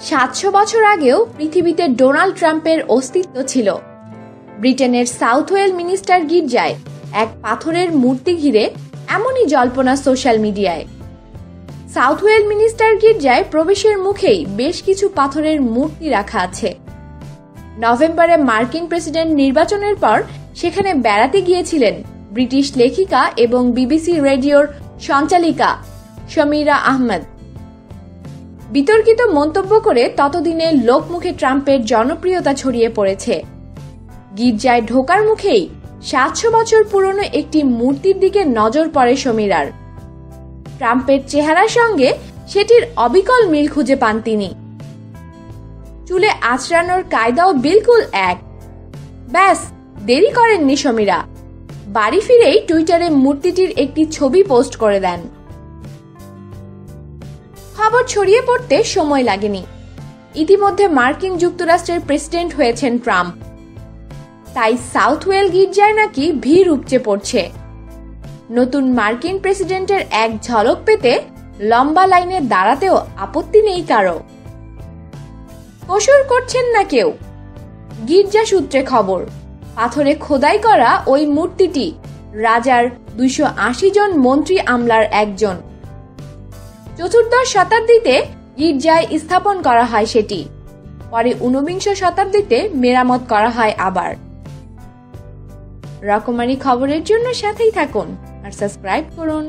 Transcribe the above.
700 বছর আগেও পৃথিবীতে ডোনাল্ড ট্রাম্পের অস্তিত্ব ছিল। ব্রিটেনের সাউথ ওয়েল মিনিস্টার গির্জায় এক পাথরের মূর্তি ঘিরে এমনই জল্পনা সোশ্যাল মিডিয়ায়। সাউথ ওয়েল মিনিস্টার গির্জায় প্রবেশের মুখেই বেশ কিছু পাথরের মূর্তি রাখা আছে। নভেম্বরে মার্কিন প্রেসিডেন্ট নির্বাচনের পর সেখানে বেড়াতে গিয়েছিলেন ব্রিটিশ লেখিকা এবং বিবিসি রেডিওর সঞ্চালিকা শমীরা আহমেদ। বিতর্কিত মন্তব্য করে ততদিনে লোকমুখে ট্রাম্পের জনপ্রিয়তা ছড়িয়ে পড়েছে। গির্জায় ঢোকার মুখেই 700 বছর পুরনো একটি মূর্তির দিকে নজর পড়ে শমীরার। ট্রাম্পের চেহারার সঙ্গে সেটির অবিকল মিল খুঁজে পান তিনি। চুলে আঁচড়ানোর কায়দাও বিলকুল এক। ব্যাস, দেরি করেননি শমীরা। বাড়ি ফিরেই টুইটারে মূর্তিটির একটি ছবি পোস্ট করে দেন। খবর ছড়িয়ে পড়তে সময় লাগেনি। ইতিমধ্যে মার্কিন যুক্তরাষ্ট্রের প্রেসিডেন্ট হয়েছেন ট্রাম্প। তাই সাউথ ওয়েল গির্জায় নাকি ভিড় উপচে পড়ছে। নতুন মার্কিন প্রেসিডেন্টের এক ঝলক পেতে লম্বা লাইনে দাঁড়াতেও আপত্তি নেই কারো। কসুর করছেন না কেউ। গির্জা সূত্রে খবর, পাথরে খোদাই করা ওই মূর্তিটি রাজার 280 জন মন্ত্রী আমলার একজন। চতুর্দশ শতাব্দীতে গির্জায় স্থাপন করা হয় সেটি। পরে 19বিংশ শতাব্দীতে মেরামত করা হয় আবার। রকমারি খবরের জন্য সাথেই থাকুন আর সাবস্ক্রাইব করুন।